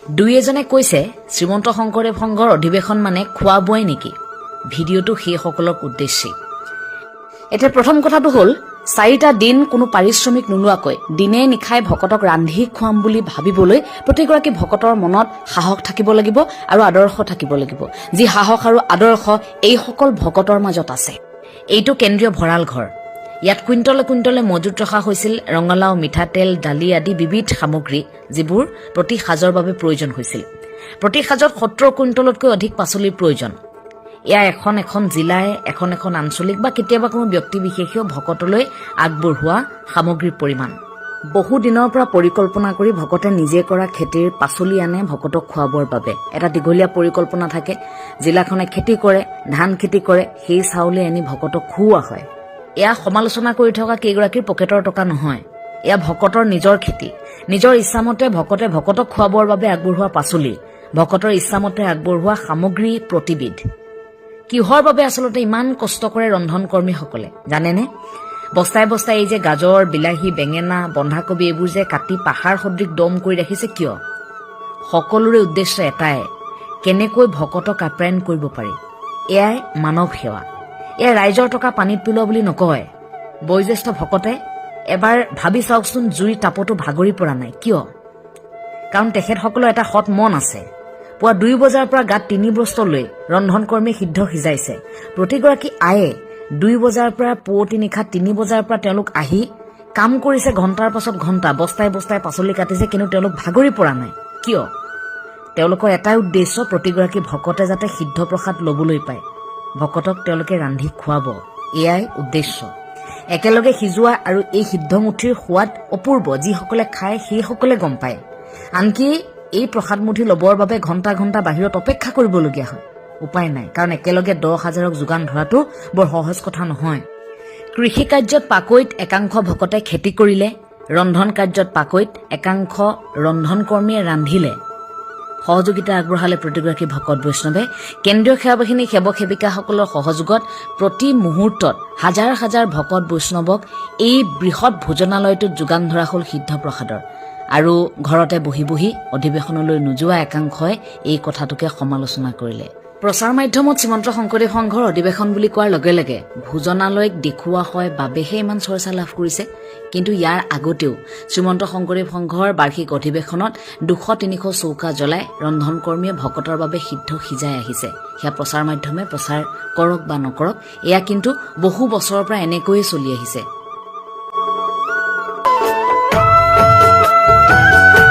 দুই এজনে কৈছে শ্ৰীমন্ত শংকৰদেৱ সংঘৰ অধিৱেশন মানে খোৱা বোৱাই নেকি? ভিডিঅ'টো সেইসকলৰ উদ্দেশ্যেই। এতিয়া প্ৰথম কথাটো হ'ল 4টা দিন কোনো পাৰিশ্ৰমিক নোলোৱাকৈ দিনে নিশাই ভকতক ৰান্ধি খুৱাম বুলি ভাবিবলৈ প্ৰতিগৰাকী ভকতৰ মনত সাহস থাকিব লাগিব আৰু আদৰ্শ থাকিব লাগিব। যি সাহস আৰু আদৰ্শ এইসকল ভকতৰ মাজত আছে। এইটো কেন্দ্ৰীয় ভঁৰাল ঘৰ। ইয়াত কুইণ্টলে কুইণ্টলে মজুত ৰখা হৈছিল ৰঙালাও, মিঠাতেল, দালি আদি বিবিধ সামগ্ৰী, যিবোৰ প্ৰতি সাজৰ বাবে প্ৰয়োজন হৈছিল। প্ৰতি সাজত 70 কুইণ্টলতকৈ অধিক পাচলিৰ প্ৰয়োজন। এয়া এখন এখন জিলাই, এখন এখন আঞ্চলিক বা কেতিয়াবা কোনো ব্যক্তি বিশেষেও ভকতলৈ আগবঢ়োৱা সামগ্ৰীৰ পৰিমাণ। বহু দিনৰ পৰা পৰিকল্পনা কৰি ভকতে নিজে কৰা খেতিৰ পাচলি আনে ভকতক খুৱাবৰ বাবে। এটা দীঘলীয়া পৰিকল্পনা থাকে। জিলাখনে খেতি কৰে, ধান খেতি কৰে, সেই চাউলে আনি ভকতক খুওৱা হয়। এয়া সমালোচনা কৰি থকা কেইগৰাকীৰ পকেটৰ টকা নহয়। এয়া ভকতৰ নিজৰ খেতি। নিজৰ ইচ্ছামতে ভকতে ভকতক খুৱাবৰ বাবে আগবঢ়োৱা পাচলি, ভকতৰ ইচ্ছামতে আগবঢ়োৱা সামগ্ৰী প্ৰতিবিধ। কিহৰ বাবে আচলতে ইমান কষ্ট কৰে ৰন্ধনকৰ্মীসকলে জানেনে? বস্তাই বস্তাই এই যে গাজৰ, বিলাহী, বেঙেনা, বন্ধাকবি এইবোৰ যে কাটি পাহাৰ সদৃশ দম কৰি ৰাখিছে কিয়? সকলোৰে উদ্দেশ্য এটাই, কেনেকৈ ভকতক আপ্যায়ন কৰিব পাৰি। এয়াই মানৱ সেৱা। এয়া ৰাইজৰ টকা পানীত পেলোৱা বুলি নকয়। বয়োজ্যেষ্ঠ ভকতে এবাৰ ভাবি চাওকচোন, জুইৰ তাপতো ভাগৰি পৰা নাই কিয়? কাৰণ তেখেতসকলৰ এটা সৎ মন আছে। পুৱা 2 বজাৰ পৰা গাত 3 বস্ত্ৰ লৈ ৰন্ধনকৰ্মী সিদ্ধ সিজাইছে। প্ৰতিগৰাকী আয়ে 2 বজাৰ পৰা পুৱতি নিশা 3 বজাৰ পৰা তেওঁলোক আহি কাম কৰিছে ঘণ্টাৰ পাছত ঘণ্টা, বস্তাই বস্তাই পাচলি কাটিছে, কিন্তু তেওঁলোক ভাগৰি পৰা নাই কিয়? তেওঁলোকৰ এটাই উদ্দেশ্য, প্ৰতিগৰাকী ভকতে যাতে সিদ্ধ প্ৰসাদ ল'বলৈ পায়, ভকতক তেওঁলোকে ৰান্ধি খুৱাব। এয়াই উদ্দেশ্য। একেলগে সিজোৱা আৰু এই সিদ্ধমুঠিৰ সোৱাদ অপূৰ্ব। যিসকলে খায় সেইসকলে গম পায়। আনকি এই প্ৰসাদমুঠি ল'বৰ বাবে ঘণ্টা ঘণ্টা বাহিৰত অপেক্ষা কৰিবলগীয়া হয়। উপায় নাই, কাৰণ একেলগে 10,000ক যোগান ধৰাটো বৰ সহজ কথা নহয়। কৃষি কাৰ্যত পাকৈত একাংশ ভকতে খেতি কৰিলে, ৰন্ধন কাৰ্যত পাকৈত একাংশ ৰন্ধনকৰ্মীয়ে ৰান্ধিলে। সহযোগিতা আগবঢ়ালে প্ৰতিগৰাকী ভকত বৈষ্ণৱে। কেন্দ্ৰীয় সেৱাবাহিনী সেৱক সেৱিকাসকলৰ সহযোগত প্ৰতি মুহূৰ্তত হাজাৰ হাজাৰ ভকত বৈষ্ণৱক এই বৃহৎ ভোজনালয়টোত যোগান ধৰা হ'ল সিদ্ধ প্ৰসাদৰ। আৰু ঘৰতে বহি বহি অধিৱেশনলৈ নোযোৱা একাংশই এই কথাটোকে সমালোচনা কৰিলে। প্ৰচাৰ মাধ্যমত শ্ৰীমন্ত শংকৰদেৱ সংঘৰ অধিৱেশন বুলি কোৱাৰ লগে লগে ভোজনালয়ক দেখুওৱা হয় বাবেহে ইমান চৰ্চা লাভ কৰিছে। কিন্তু ইয়াৰ আগতেও শ্ৰীমন্ত শংকৰদেৱ সংঘৰ বাৰ্ষিক অধিৱেশনত 200-300 চৌকা জ্বলাই ৰন্ধনকৰ্মীয়ে ভকতৰ বাবে সিদ্ধ সিজাই আহিছে। সেয়া প্ৰচাৰ মাধ্যমে প্ৰচাৰ কৰক বা নকৰক, এয়া কিন্তু বহু বছৰৰ পৰা এনেকৈয়ে চলি আহিছে।